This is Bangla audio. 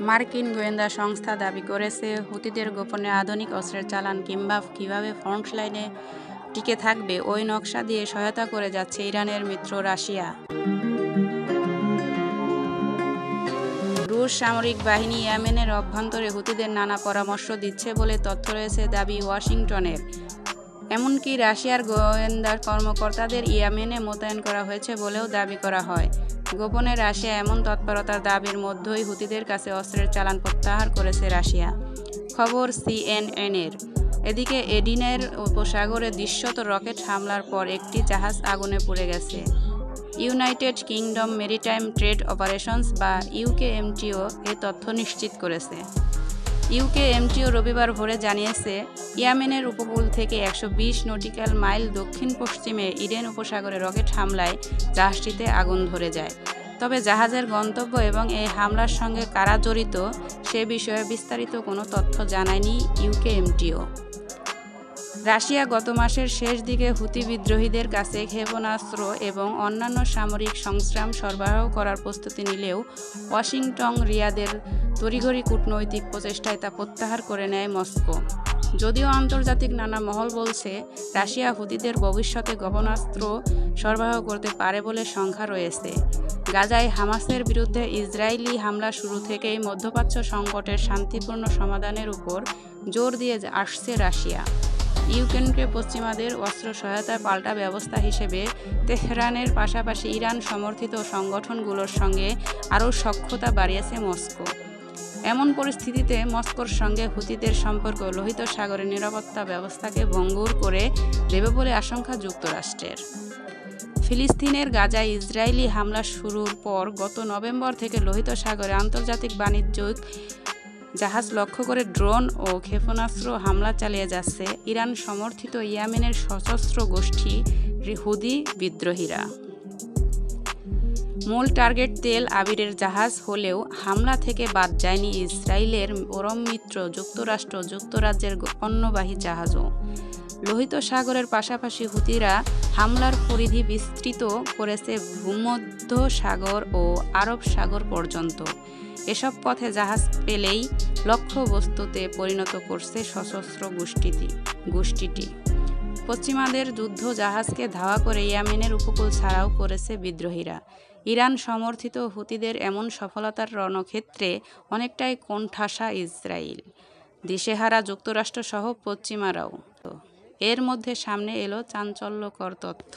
মার্কিন গোয়েন্দা সংস্থা দাবি করেছে, হুতিদের গোপনে আধুনিক অস্ত্রের চালান কিংবা কীভাবে ফ্রন্ট লাইনে টিকে থাকবে ওই নকশা দিয়ে সহায়তা করে যাচ্ছে ইরানের মিত্র রাশিয়া। রুশ সামরিক বাহিনী ইয়েমেনের অভ্যন্তরে হুতিদের নানা পরামর্শ দিচ্ছে বলে তথ্য রয়েছে দাবি ওয়াশিংটনের। এমনকি রাশিয়ার গোয়েন্দা কর্মকর্তাদের ইয়েমেনে মোতায়েন করা হয়েছে বলেও দাবি করা হয়। গোপনে রাশিয়া এমন তৎপরতার দাবির মধ্যেই হুতিদের কাছে অস্ত্রের চালান প্রত্যাহার করেছে রাশিয়া। খবর সিএনএনের। এদিকে এডেনের উপসাগরে দৃশ্যত রকেট হামলার পর একটি জাহাজ আগুনে পুড়ে গেছে। United kingdom maritime trade operations বা ইউকেএমটিও এ তথ্য নিশ্চিত করেছে। ইউকেএমটিও রবিবার ভোরে জানিয়েছে, ইয়েমেনের উপকূল থেকে 120 নটিক্যাল মাইল দক্ষিণ পশ্চিমে ইডেন উপসাগরে রকেট হামলায় জাহাজটিতে আগুন ধরে যায়। তবে জাহাজের গন্তব্য এবং এই হামলার সঙ্গে কারা জড়িত সে বিষয়ে বিস্তারিত কোনো তথ্য জানায়নি ইউকেএমটিও। রাশিয়া গত মাসের শেষ দিকে হুতি বিদ্রোহীদের কাছে ক্ষেপণাস্ত্র এবং অন্যান্য সামরিক সংস্থান সরবরাহ করার প্রস্তুতি নিলেও ওয়াশিংটন রিয়াদের তড়িঘড়ি কূটনৈতিক প্রচেষ্টায় তা প্রত্যাহার করে নেয় মস্কো। যদিও আন্তর্জাতিক নানা মহল বলছে, রাশিয়া হুতিদের ভবিষ্যতে ক্ষেপণাস্ত্র সরবরাহ করতে পারে বলে শঙ্কা রয়েছে। গাজায় হামাসের বিরুদ্ধে ইসরায়েলি হামলা শুরু থেকেই মধ্যপ্রাচ্য সংকটের শান্তিপূর্ণ সমাধানের উপর জোর দিয়ে আসছে রাশিয়া। ইউক্রেনকে পশ্চিমাদের অস্ত্র সহায়তার পাল্টা ব্যবস্থা হিসেবে তেহরানের পাশাপাশি ইরান সমর্থিত সংগঠনগুলোর সঙ্গে আরও সখ্যতা বাড়িয়েছে মস্কো। এমন পরিস্থিতিতে মস্কোর সঙ্গে হুতিদের সম্পর্ক লোহিত সাগরের নিরাপত্তা ব্যবস্থাকে ভঙ্গুর করে দেবে বলে আশঙ্কা যুক্তরাষ্ট্রের। ফিলিস্তিনের গাজায় ইসরায়েলি হামলা শুরুর পর গত নভেম্বর থেকে লোহিত সাগরে আন্তর্জাতিক বাণিজ্যিক জাহাজ লক্ষ্য করে ড্রোন ও ক্ষেপণাস্ত্র হামলা চালিয়ে যাচ্ছে ইরান সমর্থিত ইয়েমেনের সশস্ত্র গোষ্ঠী হুদি বিদ্রোহীরা। মূল টার্গেট তেল আবিবের জাহাজ হলেও হামলা থেকে বাদ যায়নি ইসরায়েলের পরম মিত্র যুক্তরাজ্যের পণ্যবাহী জাহাজও। লোহিত সাগরের পাশাপাশি হুতিরা হামলার পরিধি বিস্তৃত করেছে ভূমধ্য সাগর ও আরব সাগর পর্যন্ত। এসব পথে জাহাজ পেলেই লক্ষ্যবস্তুতে পরিণত করছে সশস্ত্র গোষ্ঠীটি। পশ্চিমাদের যুদ্ধ জাহাজকে ধাওয়া করে ইয়েমেনের উপকূল ছাড়াও করেছে বিদ্রোহীরা। ইরান সমর্থিত হুতিদের এমন সফলতার রণক্ষেত্রে অনেকটাই কোণঠাসা ইসরায়েল, দিশেহারা যুক্তরাষ্ট্রসহ পশ্চিমারাও। এর মধ্যে সামনে এলো চাঞ্চল্যকর তথ্য।